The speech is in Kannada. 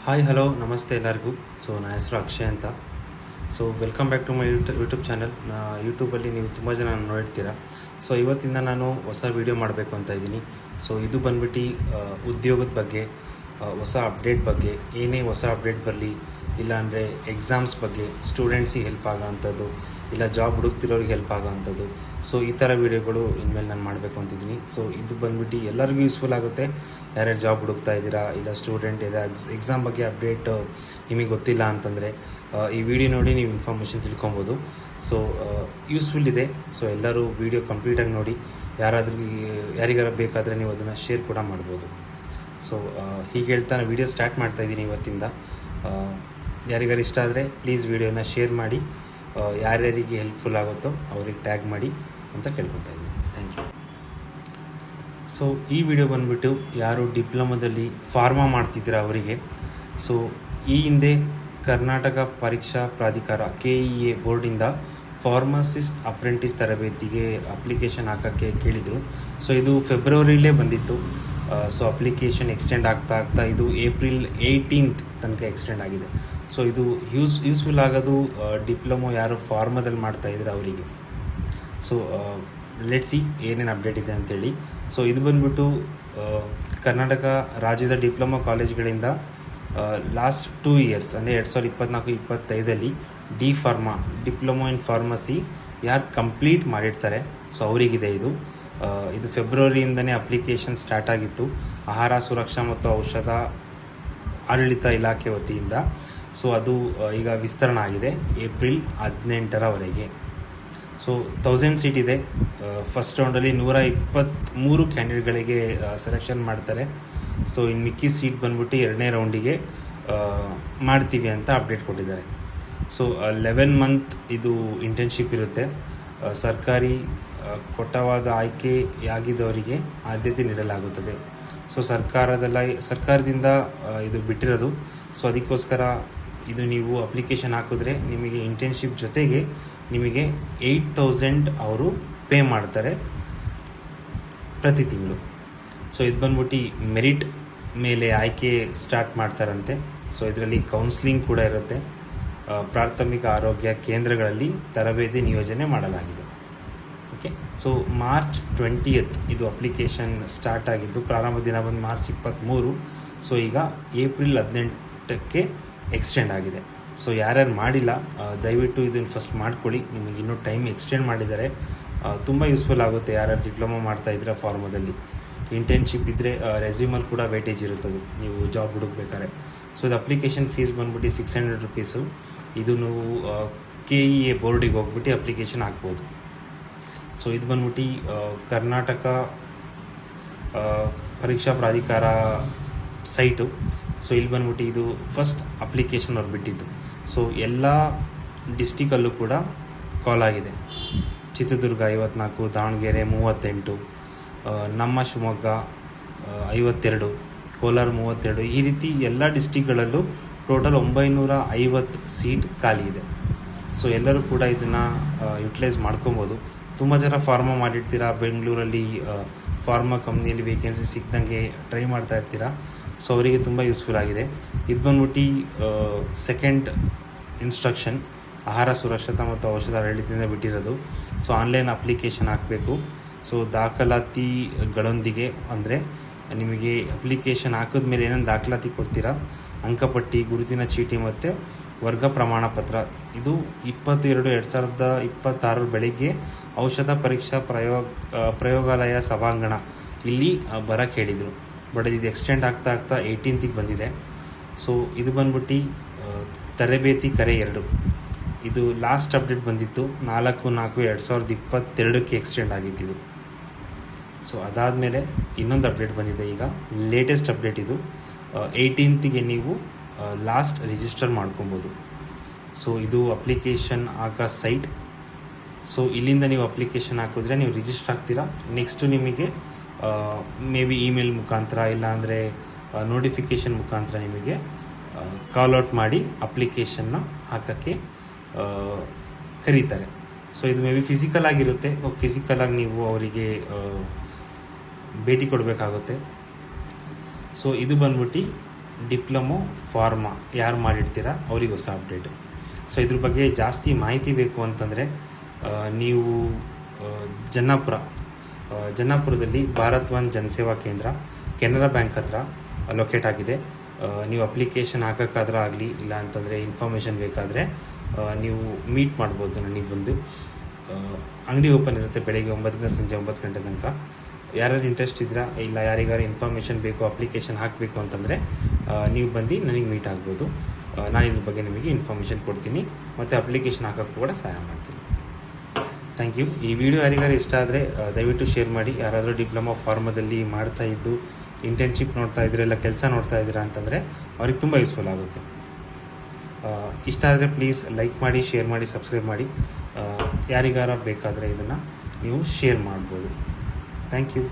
ಹಾಯ್ ಹಲೋ ನಮಸ್ತೆ ಎಲ್ಲರಿಗೂ. ನನ್ನ ಹೆಸರು ಅಕ್ಷಯ್ ಅಂತ. Welcome back to my YouTube channel. ಯೂಟ್ಯೂಬಲ್ಲಿ ನೀವು ತುಂಬ ಜನ ನೋಡಿರ್ತೀರ. ಇವತ್ತಿಂದ ನಾನು ಹೊಸ ವೀಡಿಯೋ ಮಾಡಬೇಕು ಅಂತ ಇದ್ದೀನಿ. ಇದು ಬಂದ್ಬಿಟ್ಟು ಉದ್ಯೋಗದ ಬಗ್ಗೆ, ಹೊಸ ಅಪ್ಡೇಟ್ ಬಗ್ಗೆ, ಏನೇ ಹೊಸ ಅಪ್ಡೇಟ್ ಬರಲಿ, ಇಲ್ಲಾಂದರೆ ಎಕ್ಸಾಮ್ಸ್ ಬಗ್ಗೆ, ಸ್ಟೂಡೆಂಟ್ಸಿಗೆ ಹೆಲ್ಪ್ ಆಗೋವಂಥದ್ದು, ಇಲ್ಲ ಜಾಬ್ ಹುಡುಕ್ತಿರೋರಿಗೆ ಹೆಲ್ಪ್ ಆಗೋವಂಥದ್ದು. ಈ ಥರ ವೀಡಿಯೋಗಳು ಇನ್ಮೇಲೆ ನಾನು ಮಾಡಬೇಕು ಅಂತಿದ್ದೀನಿ. ಇದು ಬಂದ್ಬಿಟ್ಟು ಎಲ್ಲರಿಗೂ ಯೂಸ್ಫುಲ್ ಆಗುತ್ತೆ. ಯಾರ್ಯಾರು ಜಾಬ್ ಹುಡುಕ್ತಾ ಇದ್ದೀರಾ, ಇಲ್ಲ ಸ್ಟೂಡೆಂಟ್ ಇದೆ, ಎಕ್ಸಾಮ್ ಬಗ್ಗೆ ಅಪ್ಡೇಟ್ ನಿಮಗೆ ಗೊತ್ತಿಲ್ಲ ಅಂತಂದರೆ ಈ ವಿಡಿಯೋ ನೋಡಿ ನೀವು ಇನ್ಫಾರ್ಮೇಷನ್ ತಿಳ್ಕೊಬೋದು. ಯೂಸ್ಫುಲ್ ಇದೆ. ಎಲ್ಲರೂ ವಿಡಿಯೋ ಕಂಪ್ಲೀಟಾಗಿ ನೋಡಿ. ಯಾರಿಗಾರ ಬೇಕಾದರೆ ನೀವು ಅದನ್ನು ಶೇರ್ ಕೂಡ ಮಾಡ್ಬೋದು. ಹೀಗೆ ಹೇಳ್ತಾ ನಾನು ವಿಡಿಯೋ ಸ್ಟಾರ್ಟ್ ಮಾಡ್ತಾಯಿದ್ದೀನಿ ಇವತ್ತಿಂದ. ಯಾರಿಗಾರು ಇಷ್ಟ ಆದರೆ ಪ್ಲೀಸ್ ವಿಡಿಯೋನ ಶೇರ್ ಮಾಡಿ, ಯಾರ್ಯಾರಿಗೆ ಹೆಲ್ಪ್ಫುಲ್ ಆಗುತ್ತೋ ಅವ್ರಿಗೆ ಟ್ಯಾಗ್ ಮಾಡಿ ಅಂತ ಕೇಳ್ಕೊತಾ ಇದ್ದೀನಿ. Thank you. ಈ ವಿಡಿಯೋ ಬಂದುಬಿಟ್ಟು ಯಾರು ಡಿಪ್ಲೊಮೊದಲ್ಲಿ ಫಾರ್ಮಾ ಮಾಡ್ತಿದ್ದೀರ ಅವರಿಗೆ. ಈ ಹಿಂದೆ ಕರ್ನಾಟಕ ಪರೀಕ್ಷಾ ಪ್ರಾಧಿಕಾರ KEA ಬೋರ್ಡಿಂದ ಫಾರ್ಮಸಿಸ್ಟ್ ಅಪ್ರೆಂಟಿಸ್ ತರಬೇತಿಗೆ ಅಪ್ಲಿಕೇಶನ್ ಹಾಕೋಕ್ಕೆ ಕೇಳಿದರು. ಇದು ಫೆಬ್ರವರಿಲೇ ಬಂದಿತ್ತು. ಅಪ್ಲಿಕೇಶನ್ ಎಕ್ಸ್ಟೆಂಡ್ ಆಗ್ತಾ ಇದು April 18th ತನಕ ಎಕ್ಸ್ಟೆಂಡ್ ಆಗಿದೆ. ಇದು ಯೂಸ್ಫುಲ್ ಆಗೋದು ಡಿಪ್ಲೊಮೊ ಯಾರು ಫಾರ್ಮಾದಲ್ಲಿ ಮಾಡ್ತಾಯಿದ್ರೆ ಅವರಿಗೆ. ಲೆಟ್ಸ್ ಸಿ ಏನೇನು ಅಪ್ಡೇಟ್ ಇದೆ ಅಂತೇಳಿ. ಇದು ಬಂದ್ಬಿಟ್ಟು ಕರ್ನಾಟಕ ರಾಜ್ಯದ ಡಿಪ್ಲೊಮೊ ಕಾಲೇಜ್ಗಳಿಂದ ಲಾಸ್ಟ್ 2 years ಅಂದರೆ 2024-25 D pharma diploma in pharmacy ಯಾರು ಕಂಪ್ಲೀಟ್ ಮಾಡಿರ್ತಾರೆ ಅವರಿಗಿದೆ ಇದು ಫೆಬ್ರವರಿಯಿಂದನೇ ಅಪ್ಲಿಕೇಶನ್ ಸ್ಟಾರ್ಟ್ ಆಗಿತ್ತು ಆಹಾರ ಸುರಕ್ಷಾ ಮತ್ತು ಔಷಧ ಆಡಳಿತ ಇಲಾಖೆ ವತಿಯಿಂದ. ಅದು ಈಗ ವಿಸ್ತರಣೆ ಆಗಿದೆ April 18ರವರೆಗೆ. 1000 ಸೀಟ್ ಇದೆ. ಫಸ್ಟ್ ರೌಂಡಲ್ಲಿ 123 ಕ್ಯಾಂಡಿಡೇಟ್ಗಳಿಗೆ ಸೆಲೆಕ್ಷನ್ ಮಾಡ್ತಾರೆ. ಇನ್ನು ಮಿಕ್ಕಿ ಸೀಟ್ ಬಂದ್ಬಿಟ್ಟು 2ನೇ ರೌಂಡಿಗೆ ಮಾಡ್ತೀವಿ ಅಂತ ಅಪ್ಡೇಟ್ ಕೊಟ್ಟಿದ್ದಾರೆ. 11 month ಇದು ಇಂಟರ್ನ್ಶಿಪ್ ಇರುತ್ತೆ. ಸರ್ಕಾರಿ ಕೊಟ್ಟವಾದ ಆಯ್ಕೆಯಾಗಿದ್ದವರಿಗೆ ಆದ್ಯತೆ ನೀಡಲಾಗುತ್ತದೆ. ಸರ್ಕಾರದಿಂದ ಇದು ಬಿಟ್ಟಿರೋದು. ಅದಕ್ಕೋಸ್ಕರ ಇದು ನೀವು ಅಪ್ಲಿಕೇಶನ್ ಹಾಕಿದ್ರೆ ನಿಮಗೆ ಇಂಟರ್ನ್ಶಿಪ್ ಜೊತೆಗೆ ನಿಮಗೆ 8,000 ಅವರು ಪೇ ಮಾಡ್ತಾರೆ ಪ್ರತಿ ತಿಂಗಳು. ಇದು ಬಂದ್ಬಿಟ್ಟು ಮೆರಿಟ್ ಮೇಲೆ ಆಯ್ಕೆ ಸ್ಟಾರ್ಟ್ ಮಾಡ್ತಾರಂತೆ. ಇದರಲ್ಲಿ ಕೌನ್ಸ್ಲಿಂಗ್ ಕೂಡ ಇರುತ್ತೆ. ಪ್ರಾಥಮಿಕ ಆರೋಗ್ಯ ಕೇಂದ್ರಗಳಲ್ಲಿ ತರಬೇತಿ ನಿಯೋಜನೆ ಮಾಡಲಾಗಿದೆ. ಓಕೆ. March 20th ಇದು ಅಪ್ಲಿಕೇಶನ್ ಸ್ಟಾರ್ಟ್ ಆಗಿದ್ದು. ಪ್ರಾರಂಭ ದಿನ ಬಂದು March 23. ಈಗ April 18ಕ್ಕೆ ಎಕ್ಸ್ಟೆಂಡ್ ಆಗಿದೆ. ಯಾರ್ಯಾರು ಮಾಡಿಲ್ಲ ದಯವಿಟ್ಟು ಇದನ್ನು ಫಸ್ಟ್ ಮಾಡ್ಕೊಳ್ಳಿ. ನಿಮಗೆ ಇನ್ನೂ ಟೈಮ್ ಎಕ್ಸ್ಟೆಂಡ್ ಮಾಡಿದ್ದಾರೆ. ತುಂಬ ಯೂಸ್ಫುಲ್ ಆಗುತ್ತೆ ಯಾರ್ಯಾರು ಡಿಪ್ಲೊಮೊ ಮಾಡ್ತಾಯಿದ್ರೆ ಫಾರ್ಮದಲ್ಲಿ. ಇಂಟರ್ನ್ಶಿಪ್ ಇದ್ದರೆ ರೆಸ್ಯೂಮಲ್ಲಿ ಕೂಡ ವೇಟೇಜ್ ಇರುತ್ತದೆ ನೀವು ಜಾಬ್ ಹುಡುಕ್ಬೇಕಾದ್ರೆ. ಇದು ಅಪ್ಲಿಕೇಶನ್ ಫೀಸ್ ಬಂದ್ಬಿಟ್ಟು 600 rupees. ಇದು ನೀವು KEA ಬೋರ್ಡಿಗೆ ಹೋಗ್ಬಿಟ್ಟು ಅಪ್ಲಿಕೇಶನ್ ಹಾಕ್ಬೋದು. ಇದು ಬಂದ್ಬಿಟ್ಟು ಕರ್ನಾಟಕ ಪರೀಕ್ಷಾ ಪ್ರಾಧಿಕಾರ ಸೈಟು. ಇಲ್ಲಿ ಬಂದ್ಬಿಟ್ಟು ಇದು ಫಸ್ಟ್ ಅಪ್ಲಿಕೇಶನ್ ಅವ್ರು ಬಿಟ್ಟಿದ್ದು. ಎಲ್ಲ ಡಿಸ್ಟಿಕಲ್ಲೂ ಕೂಡ ಕಾಲ್ ಆಗಿದೆ. ಚಿತ್ರದುರ್ಗ 54, ದಾವಣಗೆರೆ 38, ನಮ್ಮ ಶಿವಮೊಗ್ಗ 52, ಕೋಲಾರ 32, ಈ ರೀತಿ ಎಲ್ಲ ಡಿಸ್ಟಿಕ್ಗಳಲ್ಲೂ ಟೋಟಲ್ 950 ಸೀಟ್ ಖಾಲಿ ಇದೆ. ಎಲ್ಲರೂ ಕೂಡ ಇದನ್ನು ಯುಟಿಲೈಸ್ ಮಾಡ್ಕೊಬೋದು. ತುಂಬ ಜನ ಫಾರ್ಮಾ ಮಾಡಿರ್ತೀರ, ಬೆಂಗಳೂರಲ್ಲಿ ಫಾರ್ಮಾ ಕಂಪ್ನಿಯಲ್ಲಿ ವೇಕೆನ್ಸಿ ಸಿಕ್ಕಿದಂಗೆ ಟ್ರೈ ಮಾಡ್ತಾ ಇರ್ತೀರ. ಅವರಿಗೆ ತುಂಬ ಯೂಸ್ಫುಲ್ ಆಗಿದೆ. ಇದು ಬಂದ್ಬಿಟ್ಟು ಸೆಕೆಂಡ್ ಇನ್ಸ್ಟ್ರಕ್ಷನ್ ಆಹಾರ ಸುರಕ್ಷತಾ ಮತ್ತು ಔಷಧ ಆಡಳಿತದಿಂದ ಬಿಟ್ಟಿರೋದು. ಆನ್ಲೈನ್ ಅಪ್ಲಿಕೇಶನ್ ಹಾಕಬೇಕು. ದಾಖಲಾತಿಗಳೊಂದಿಗೆ ಅಂದರೆ ನಿಮಗೆ ಅಪ್ಲಿಕೇಶನ್ ಹಾಕಿದ್ಮೇಲೆ ಏನೇನು ದಾಖಲಾತಿ ಕೊಡ್ತೀರಾ, ಅಂಕಪಟ್ಟಿ, ಗುರುತಿನ ಚೀಟಿ ಮತ್ತು ವರ್ಗ ಪ್ರಮಾಣ ಪತ್ರ. ಇದು 22/2026 ಬೆಳಗ್ಗೆ ಔಷಧ ಪರೀಕ್ಷಾ ಪ್ರಯೋಗಾಲಯ ಸಭಾಂಗಣ ಇಲ್ಲಿ ಬರೋಕ್ಕೆ ಹೇಳಿದರು. ಬಟ್ ಇದು ಎಕ್ಸ್ಟೆಂಡ್ ಆಗ್ತಾ 18th ಬಂದಿದೆ. ಇದು ಬಂದ್ಬಿಟ್ಟು ತರಬೇತಿ ಕರೆ 2. ಇದು ಲಾಸ್ಟ್ ಅಪ್ಡೇಟ್ ಬಂದಿತ್ತು 4/4/2022ಕ್ಕೆ ಎಕ್ಸ್ಟೆಂಡ್ ಆಗಿದ್ದು. ಅದಾದಮೇಲೆ ಇನ್ನೊಂದು ಅಪ್ಡೇಟ್ ಬಂದಿದೆ. ಈಗ ಲೇಟೆಸ್ಟ್ ಅಪ್ಡೇಟ್ ಇದು 18th ನೀವು ಲಾಸ್ಟ್ ರಿಜಿಸ್ಟರ್ ಮಾಡ್ಕೊಬೋದು. ಇದು ಅಪ್ಲಿಕೇಶನ್ ಹಾಕೋ ಸೈಟ್. ಇಲ್ಲಿಂದ ನೀವು ಅಪ್ಲಿಕೇಶನ್ ಹಾಕಿದ್ರೆ ನೀವು ರಿಜಿಸ್ಟರ್ ಆಗ್ತೀರಾ. ನೆಕ್ಸ್ಟು ನಿಮಗೆ ಮೇ ಬಿ ಇಮೇಲ್ ಮುಖಾಂತರ ಇಲ್ಲಾಂದರೆ ನೋಟಿಫಿಕೇಷನ್ ಮುಖಾಂತರ ನಿಮಗೆ ಕಾಲ್ಔಟ್ ಮಾಡಿ ಅಪ್ಲಿಕೇಶನ್ನ ಹಾಕೋಕ್ಕೆ ಕರೀತಾರೆ. ಇದು ಮೇ ಬಿ ಫಿಸಿಕಲ್ ಆಗಿರುತ್ತೆ. ಫಿಸಿಕಲಾಗಿ ನೀವು ಅವರಿಗೆ ಭೇಟಿ ಕೊಡಬೇಕಾಗುತ್ತೆ. ಇದು ಬಂದ್ಬಿಟ್ಟು ಡಿಪ್ಲೊಮೊ ಫಾರ್ಮಾ ಯಾರು ಮಾಡಿರ್ತೀರಾ ಅವ್ರಿಗೆ ಹೊಸ ಅಪ್ಡೇಟ್. ಸೊ ಇದ್ರ ಬಗ್ಗೆ ಜಾಸ್ತಿ ಮಾಹಿತಿ ಬೇಕು ಅಂತಂದರೆ ನೀವು ಜನ್ನಾಪುರದಲ್ಲಿ ಭಾರತ್ ಒನ್ ಜನಸೇವಾ ಕೇಂದ್ರ ಕೆನರಾ ಬ್ಯಾಂಕ್ ಹತ್ರ ಲೊಕೇಟ್ ಆಗಿದೆ. ನೀವು ಅಪ್ಲಿಕೇಶನ್ ಹಾಕೋಕ್ಕಾದ್ರೆ ಆಗಲಿ, ಇಲ್ಲ ಅಂತಂದರೆ ಇನ್ಫಾರ್ಮೇಷನ್ ಬೇಕಾದರೆ ನೀವು ಮೀಟ್ ಮಾಡ್ಬೋದು ನನಗೆ ಬಂದು. ಅಂಗಡಿ ಓಪನ್ ಇರುತ್ತೆ ಬೆಳಗ್ಗೆ 9ರಿಂದ ಸಂಜೆ 9 ಗಂಟೆ ತನಕ. ಯಾರ್ಯಾರು ಇಂಟ್ರೆಸ್ಟ್ ಇದ್ದೀರಾ, ಇಲ್ಲ ಯಾರಿಗಾರು ಇನ್ಫಾರ್ಮೇಷನ್ ಬೇಕು, ಅಪ್ಲಿಕೇಶನ್ ಹಾಕಬೇಕು ಅಂತಂದರೆ ನೀವು ಬಂದು ನನಗೆ ಮೀಟ್ ಆಗ್ಬೋದು. ನಾನು ಇದ್ರ ಬಗ್ಗೆ ನಿಮಗೆ ಇನ್ಫಾರ್ಮೇಷನ್ ಕೊಡ್ತೀನಿ ಮತ್ತು ಅಪ್ಲಿಕೇಶನ್ ಹಾಕೋಕ್ಕೂ ಕೂಡ ಸಹಾಯ ಮಾಡ್ತೀನಿ. Thank you. ಈ ವಿಡಿಯೋ ಯಾರಿಗಾರು ಇಷ್ಟ ಆದರೆ ದಯವಿಟ್ಟು ಶೇರ್ ಮಾಡಿ. ಯಾರಾದರೂ ಡಿಪ್ಲೊಮಾ ಫಾರ್ಮದಲ್ಲಿ ಮಾಡ್ತಾಯಿದ್ದು ಇಂಟರ್ನ್ಶಿಪ್ ನೋಡ್ತಾ ಇದ್ದೀರಾ, ಇಲ್ಲ ಕೆಲಸ ನೋಡ್ತಾ ಇದ್ದೀರಾ ಅಂತಂದರೆ ಅವ್ರಿಗೆ ತುಂಬ ಯೂಸ್ಫುಲ್ ಆಗುತ್ತೆ. ಇಷ್ಟ ಆದರೆ ಪ್ಲೀಸ್ ಲೈಕ್ ಮಾಡಿ, ಶೇರ್ ಮಾಡಿ, ಸಬ್ಸ್ಕ್ರೈಬ್ ಮಾಡಿ. ಯಾರಿಗಾರ ಬೇಕಾದರೆ ಇದನ್ನು ನೀವು ಶೇರ್ ಮಾಡ್ಬೋದು. Thank you.